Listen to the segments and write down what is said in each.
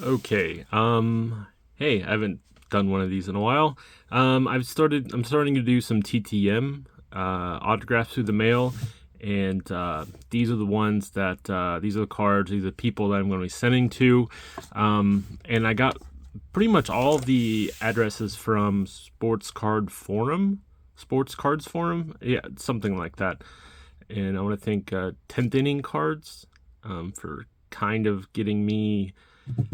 Okay. Hey, I haven't done one of these in a while. I'm starting to do some TTM autographs through the mail, and these are the ones that these are the cards. These are the people that I'm going to be sending to. And I got pretty much all of the addresses from Sports Cards Forum, yeah, something like that. And I want to thank 10th Inning Cards for kind of getting me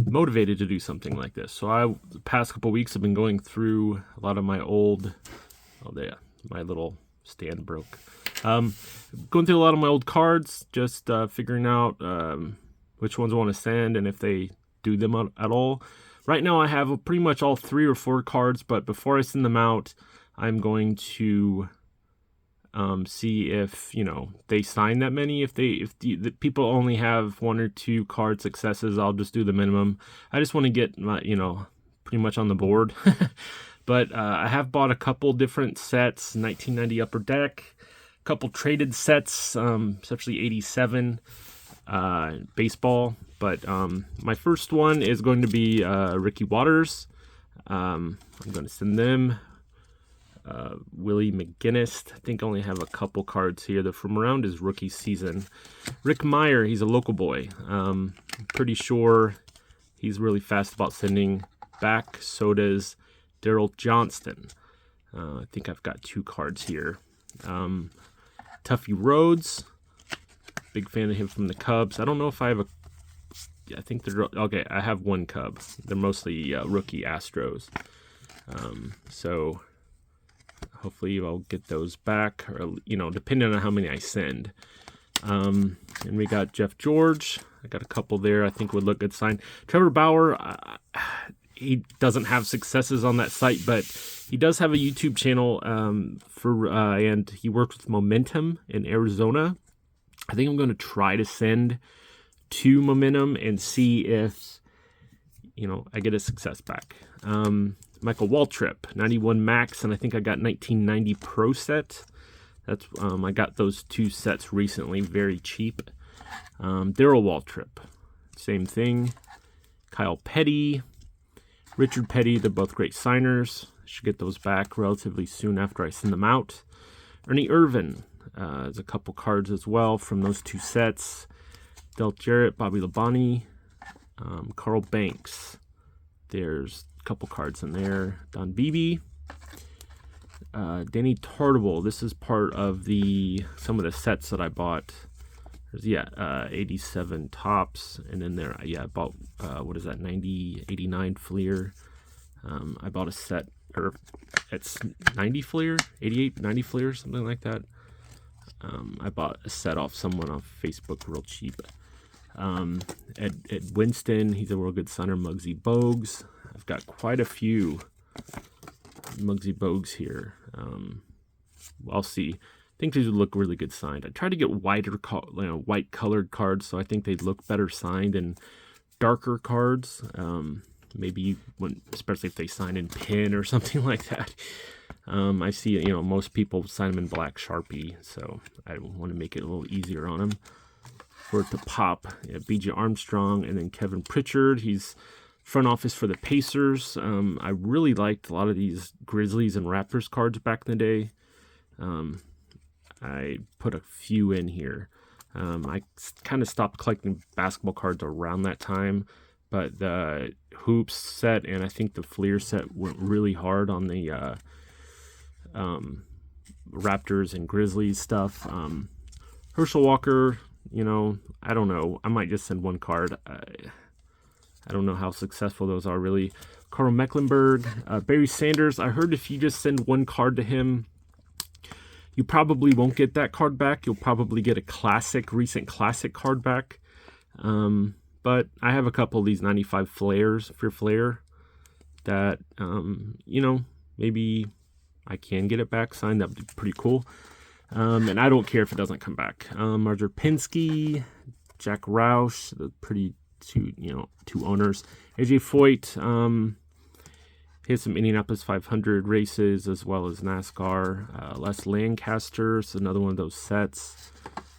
motivated to do something like this. So the past couple weeks, I've been going through a lot of my old, oh yeah, my little stand broke. Um, Going through a lot of my old cards, just figuring out which ones I want to send and if they do them at all. Right now, I have pretty much all 3 or 4 cards, but before I send them out, I'm going to see if they sign that many. If the people only have 1 or 2 card successes, I'll just do the minimum. I just want to get my pretty much on the board. But I have bought a couple different sets: 1990 Upper Deck, a couple traded sets, especially 87 baseball. But my first one is going to be Ricky Waters. I'm going to send them. Willie McGinnis. I think I only have a couple cards here. They're from around his rookie season. Rick Meyer, he's a local boy. I'm pretty sure he's really fast about sending back. So does Daryl Johnston. I think I've got 2 cards here. Tuffy Rhodes, big fan of him from the Cubs. I don't know if I have I think they're okay. I have 1 Cub. They're mostly rookie Astros. So hopefully I'll get those back, or depending on how many I send. And we got Jeff George. I got a couple there I think would look good signed. Trevor Bauer, he doesn't have successes on that site, but he does have a YouTube channel and he works with Momentum in Arizona. I think I'm going to try to send to Momentum and see if I get a success back. Michael Waltrip, 91 Max, and I think I got 1990 Pro set. That's I got those 2 sets recently, very cheap. Daryl Waltrip, same thing. Kyle Petty, Richard Petty, they're both great signers. Should get those back relatively soon after I send them out. Ernie Irvin, there's a couple cards as well from those 2 sets. Del Jarrett, Bobby Labonte, Carl Banks. There's a couple cards in there. Don Beebe, Danny Tartable. This is part of some of the sets that I bought. There's 87 tops, and then there I bought 89 Fleer. I bought a set, or it's 90 Fleer, 88, 90 Fleer, something like that. I bought a set off someone off Facebook real cheap. Ed Winston, he's a real good signer. Muggsy Bogues. I've got quite a few Muggsy Bogues here. I'll see. I think these would look really good signed. I tried to get white colored cards, so I think they'd look better signed, and darker cards. Maybe especially if they sign in pen or something like that. I see, most people sign them in black Sharpie, so I want to make it a little easier on them for it to pop. B.J. Armstrong, and then Kevin Pritchard. He's front office for the Pacers. I really liked a lot of these Grizzlies and Raptors cards back in the day. I put a few in here. I kind of stopped collecting basketball cards around that time, but the Hoops set and I think the Fleer set went really hard on the Raptors and Grizzlies stuff. Herschel Walker, I don't know. I might just send 1 card. I don't know how successful those are, really. Carl Mecklenburg, Barry Sanders. I heard if you just send 1 card to him, you probably won't get that card back. You'll probably get a recent classic card back. But I have a couple of these 95 Flares for Flair that, maybe I can get it back signed. That would be pretty cool. And I don't care if it doesn't come back. Marjorie Pinsky, Jack Roush, the pretty 2 owners. AJ Foyt, he has some Indianapolis 500 races as well as NASCAR. Les Lancaster, so another one of those sets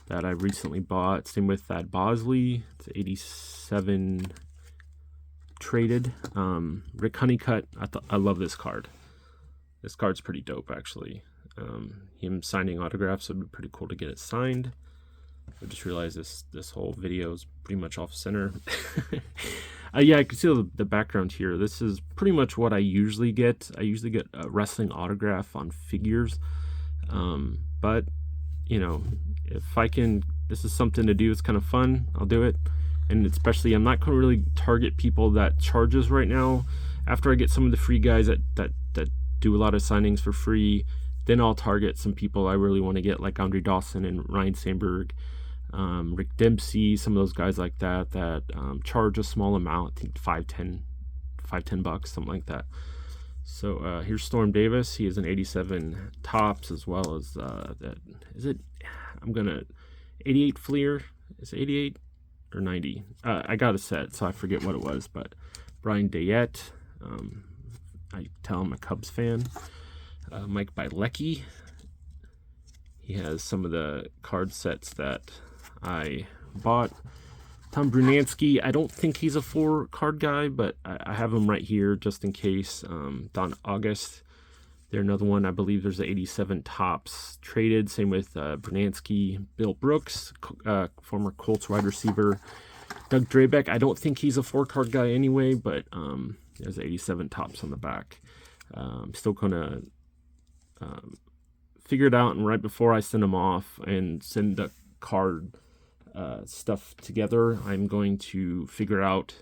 that I recently bought. Same with that Bosley. It's 87 traded. Rick Honeycutt, I love this card. This card's pretty dope, actually. Him signing autographs would be pretty cool to get it signed. I just realized this whole video is pretty much off center. Yeah, I can see the background here. This is pretty much what I usually get. I usually get a wrestling autograph on figures. But, you know, if I can, this is something to do. It's kind of fun. I'll do it. And especially, I'm not going to really target people that charges right now. After I get some of the free guys that do a lot of signings for free, then I'll target some people I really want to get, like Andre Dawson and Ryan Sandberg, Rick Dempsey, some of those guys like that charge a small amount. I think $5-10 bucks, something like that. So here's Storm Davis. He is an 87 tops, as well as that. Is it? I'm gonna 88 Fleer. Is it 88 or 90? I got a set, so I forget what it was. But Brian Dayette. I tell I'm a Cubs fan. Mike Bilecki. He has some of the card sets that I bought. Tom Brunansky, I don't think he's a 4-card guy, but I have him right here just in case. Don August, they're another one. I believe there's the 87 tops traded. Same with Brunansky. Bill Brooks, former Colts wide receiver. Doug Drabeck, I don't think he's a 4-card guy anyway, but there's 87 tops on the back. I'm still going to figure it out, and right before I send them off and send the card stuff together, I'm going to figure out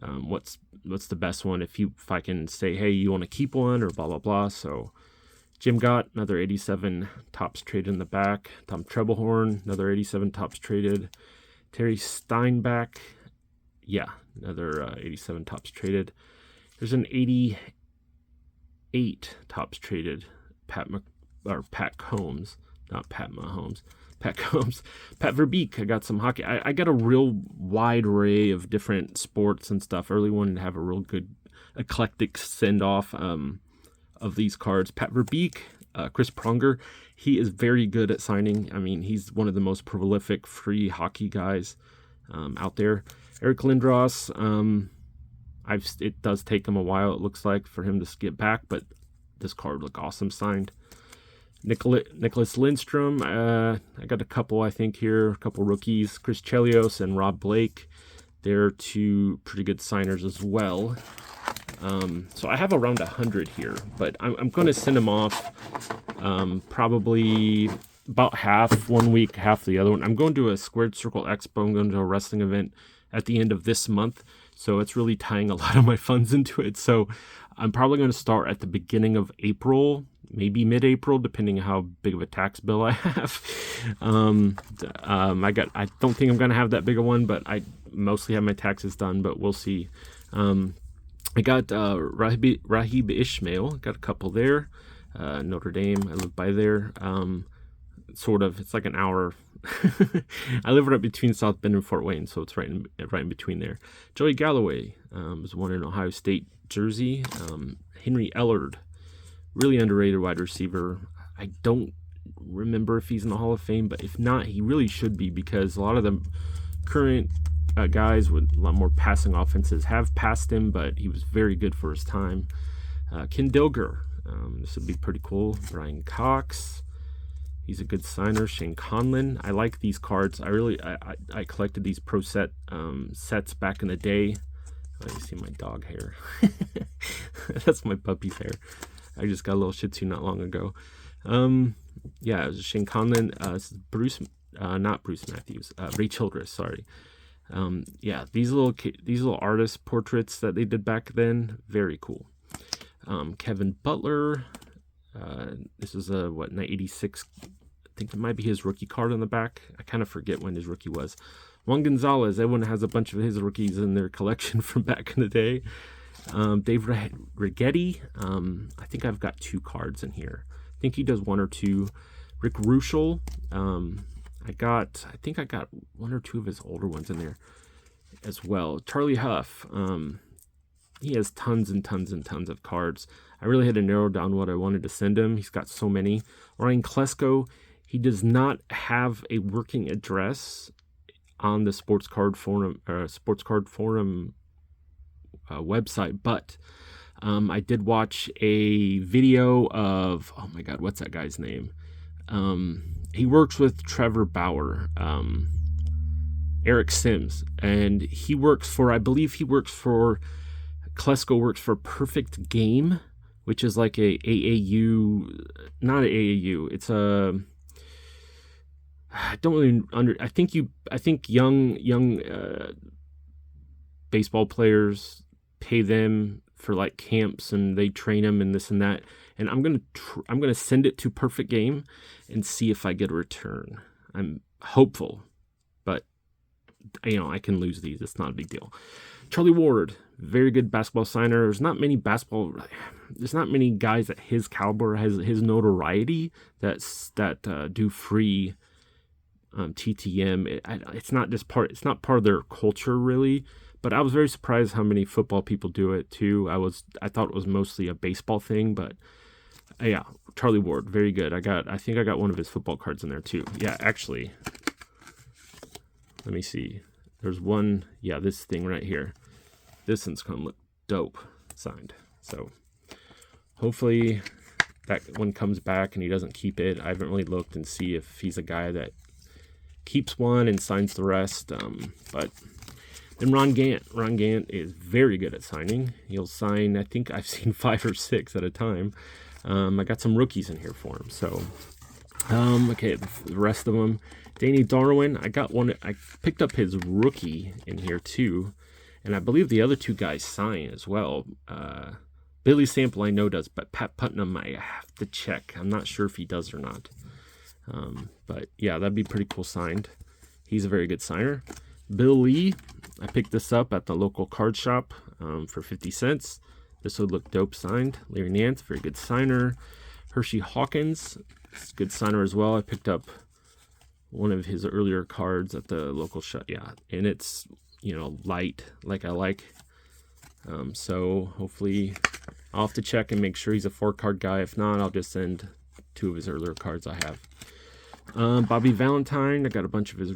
what's the best one. If I can say, hey, you want to keep one, or blah blah blah. So Jim Gott, another 87 tops traded in the back. Tom Trebelhorn, another 87 tops traded. Terry Steinbach, yeah, another 87 tops traded. There's an 88 tops traded. Pat Combs, not Pat Mahomes. Pat Combs. Pat Verbeek. I got some hockey. I got a real wide array of different sports and stuff. I really wanted to have a real good eclectic send-off of these cards. Pat Verbeek, Chris Pronger. He is very good at signing. I mean, he's one of the most prolific free hockey guys out there. Eric Lindros. It does take him a while, it looks like, for him to get back, but this card look awesome signed. Nicholas Lindstrom, I got a couple, I think, here, a couple rookies. Chris Chelios and Rob Blake, they're two pretty good signers as well. So I have around 100 here, but I'm going to send them off probably about half one week, half the other one. I'm going to a Squared Circle Expo. I'm going to a wrestling event at the end of this month, so it's really tying a lot of my funds into it. So I'm probably going to start at the beginning of April, maybe mid-April, depending on how big of a tax bill I have. I don't think I'm going to have that big a one, but I mostly have my taxes done, but we'll see. I got Rahib Ishmael, got a couple there. Notre Dame, I live by there. Sort of, it's like an hour. I live right between South Bend and Fort Wayne, so it's right in between there. Joey Galloway was one in Ohio State jersey. Henry Ellard, really underrated wide receiver. I don't remember if he's in the Hall of Fame, but if not, he really should be, because a lot of the current guys with a lot more passing offenses have passed him, but he was very good for his time. Ken Dilger, this would be pretty cool. Brian Cox, he's a good signer. Shane Conlon, I like these cards. I collected these pro set sets back in the day. Oh, you see my dog hair. That's my puppy's hair. I just got a little Shih Tzu not long ago. Yeah, it was Shane Conlon. Not Bruce Matthews. Ray Childress, sorry. Yeah, these little artist portraits that they did back then, very cool. Kevin Butler. This is a 86. I think it might be his rookie card on the back. I kind of forget when his rookie was. Juan Gonzalez. Everyone has a bunch of his rookies in their collection from back in the day. Dave Rigetti. I think I've got 2 cards in here. I think he does 1 or 2. Rick Ruschel. I think I got 1 or 2 of his older ones in there as well. Charlie Huff. He has tons and tons and tons of cards. I really had to narrow down what I wanted to send him. He's got so many. Ryan Klesko, he does not have a working address on the Sports Card Forum website, but I did watch a video of, oh my God, what's that guy's name? He works with Trevor Bauer, Eric Sims, and he works for, I believe he works for, Klesko works for Perfect Game, which is like a AAU, not an AAU, it's a, I don't really I think young baseball players pay them for like camps, and they train them and this and that. And I'm gonna send it to Perfect Game and see if I get a return. I'm hopeful, but I can lose these. It's not a big deal. Charlie Ward, very good basketball signer. There's not many guys at his caliber, has his notoriety that do free TTM. It's not part of their culture really. But I was very surprised how many football people do it too. I thought it was mostly a baseball thing, but yeah, Charlie Ward, very good. I think I got one of his football cards in there too. Yeah, actually, let me see. There's one, yeah, this thing right here. This one's gonna look dope signed. So hopefully that one comes back and he doesn't keep it. I haven't really looked and see if he's a guy that keeps one and signs the rest. But then Ron Gant. Ron Gant is very good at signing. He'll sign, I think I've seen 5 or 6 at a time. I got some rookies in here for him. So, okay, the rest of them. Danny Darwin, I got one. I picked up his rookie in here too. And I believe the other 2 guys sign as well. Billy Sample I know does, but Pat Putnam I have to check. I'm not sure if he does or not. But yeah, that'd be pretty cool signed. He's a very good signer. Bill Lee, I picked this up at the local card shop for 50 cents. This would look dope signed. Larry Nance, very good signer. Hershey Hawkins, good signer as well. I picked up one of his earlier cards at the local shop. Yeah, and it's, light like I like. So hopefully I'll have to check and make sure he's a 4-card guy. If not, I'll just send 2 of his earlier cards I have. Bobby Valentine, I got a bunch of his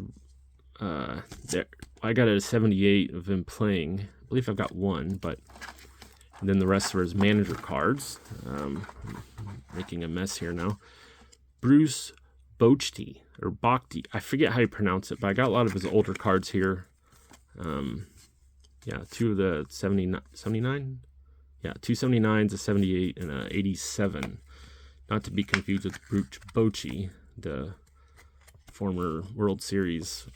there. I got a 78 of him playing. I believe I've got 1, but then the rest are his manager cards. Making a mess here now. Bruce Bochy or Bokti. I forget how you pronounce it, but I got a lot of his older cards here. Yeah, 2 of the 79? Yeah, 2 79s, a 78, and a 87. Not to be confused with Bruce Bochy, the former World Series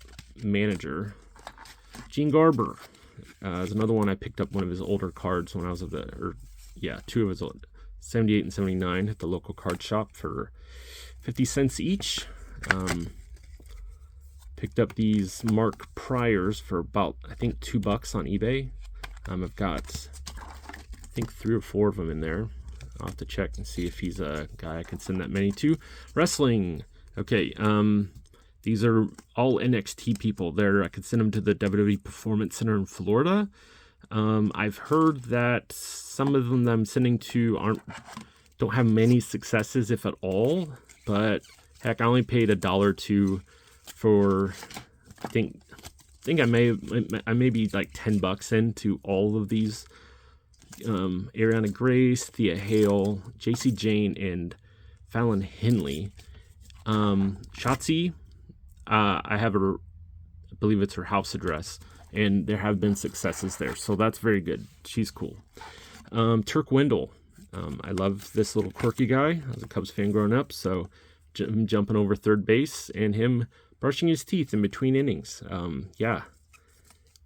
manager. Gene Garber is another one. I picked up one of his older cards when I was 2 of his 78 and 79 at the local card shop for 50 cents each. Picked up these Mark Pryors for about, I think, $2 on eBay. I've got, I think, 3 or 4 of them in there. I'll have to check and see if he's a guy I can send that many to. Wrestling. Okay, these are all NXT people. I could send them to the WWE Performance Center in Florida. I've heard that some of them that I'm sending to don't have many successes, if at all. But heck, I only paid $1 or $2 for. I think I may be like $10 into all of these. Ariana Grace, Thea Hale, JC Jane, and Fallon Henley. Shotzi, I believe it's her house address, and there have been successes there, so that's very good. She's cool. Turk Wendell, I love this little quirky guy. I was a Cubs fan growing up, so him jumping over third base and him brushing his teeth in between innings. Yeah,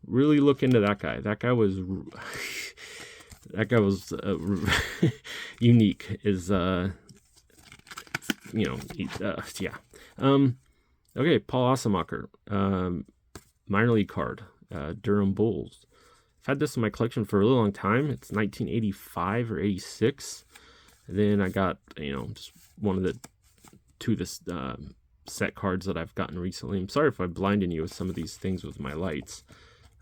really look into that guy. That guy was unique. Yeah. Okay, Paul Osemacher, minor league card, Durham Bulls. I've had this in my collection for a really long time. It's 1985 or 86. And then I got, just one of the 2 of the set cards that I've gotten recently. I'm sorry if I'm blinding you with some of these things with my lights.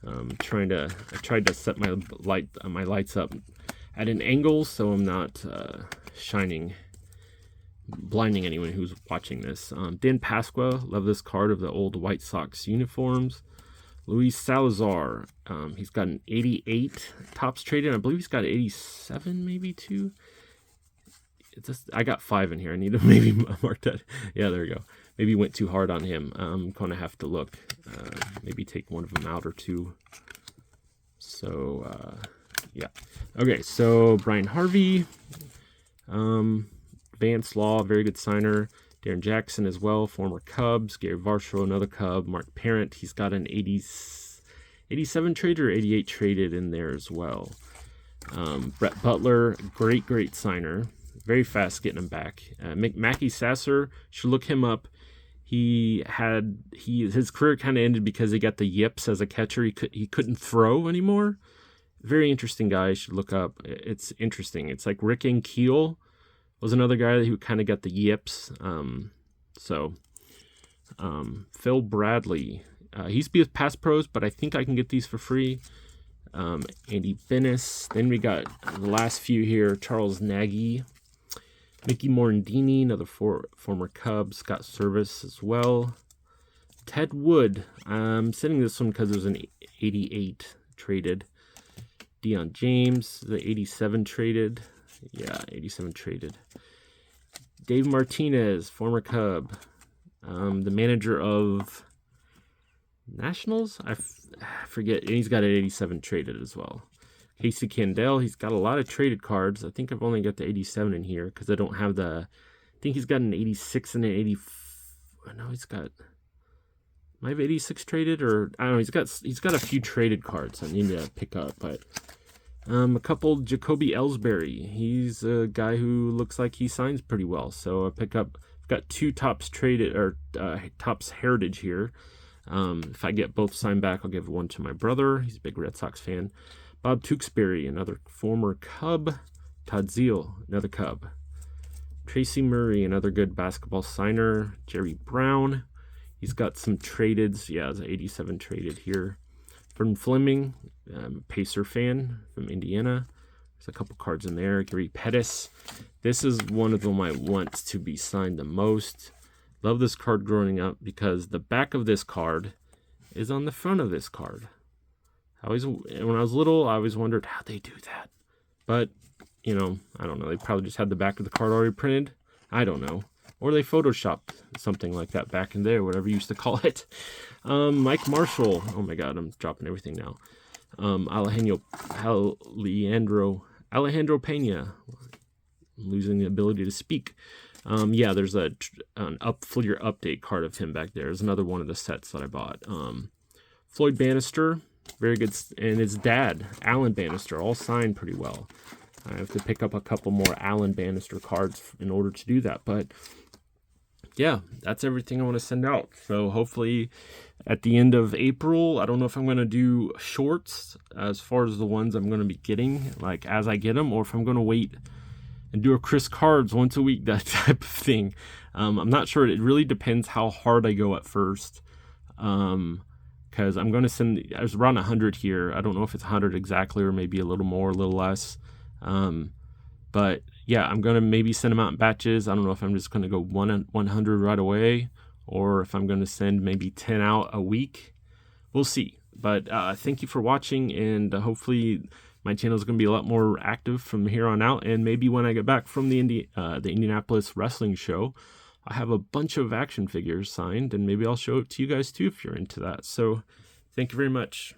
I tried to set my lights up at an angle so I'm not blinding anyone who's watching this. Dan Pasqua, love this card of the old White Sox uniforms. Luis Salazar. He's got an 88 tops traded. I believe he's got 87 maybe too. I got 5 in here. I need to maybe mark that. Yeah, there we go. Maybe went too hard on him. I'm going to have to look. Maybe take one of them out or two. So, yeah. Okay, so Brian Harvey. Vance Law, very good signer. Darren Jackson as well, former Cubs. Gary Varsho, another Cub. Mark Parent, he's got an 87 traded or 88 traded in there as well. Brett Butler, great signer. Very fast getting him back. Mackie Sasser, should look him up. His career kind of ended because he got the yips as a catcher. He couldn't throw anymore. Very interesting guy. You should look up. It's interesting. It's like Rick Ankiel was another guy who kind of got the yips. Phil Bradley. He's past pros, but I think I can get these for free. Andy Bennis. Then we got the last few here. Charles Nagy. Mickey Morandini, another former Cub. Scott Service as well. Ted Wood. I'm sending this one because there's an 88 traded. Deion James, the 87 traded. Yeah, 87 traded. Dave Martinez, former Cub. The manager of Nationals? I forget. And he's got an 87 traded as well. Casey Candell, he's got a lot of traded cards. I think I've only got the 87 in here because I don't have I think he's got an 86 and an 80. No, he's got. Might have 86 traded, or I don't know. He's got a few traded cards I need to pick up, but a couple. Jacoby Ellsbury, he's a guy who looks like he signs pretty well. So I've got 2 tops traded or tops heritage here. If I get both signed back, I'll give one to my brother. He's a big Red Sox fan. Bob Tewksbury, another former Cub. Todd Zeal, another Cub. Tracy Murray, another good basketball signer. Jerry Brown, he's got some tradeds. Yeah, it's an 87 traded here. Vernon Fleming, Pacer fan from Indiana. There's a couple cards in there. Gary Pettis. This is one of them I want to be signed the most. Love this card growing up because the back of this card is on the front of this card. When I was little, I always wondered how they do that. But, I don't know. They probably just had the back of the card already printed. I don't know. Or they photoshopped something like that back in there, whatever you used to call it. Mike Marshall. Oh my God, I'm dropping everything now. Alejandro Pena. I'm losing the ability to speak. Yeah, there's an Fleer update card of him back there. There's another one of the sets that I bought. Floyd Bannister. Very good, and his dad, Alan Bannister, all signed pretty well. I have to pick up a couple more Alan Bannister cards in order to do that. But yeah, that's everything I want to send out. So hopefully at the end of April, I don't know if I'm going to do shorts as far as the ones I'm going to be getting, like as I get them, or if I'm going to wait and do a Chris Cards once a week, that type of thing. I'm not sure. It really depends how hard I go at first. Because I'm going to send, there's around 100 here. I don't know if it's 100 exactly or maybe a little more, a little less. But yeah, I'm going to maybe send them out in batches. I don't know if I'm just going to go 100 right away or if I'm going to send maybe 10 out a week. We'll see. But thank you for watching, and hopefully my channel is going to be a lot more active from here on out. And maybe when I get back from the Indianapolis wrestling show, I have a bunch of action figures signed, and maybe I'll show it to you guys too if you're into that. So thank you very much.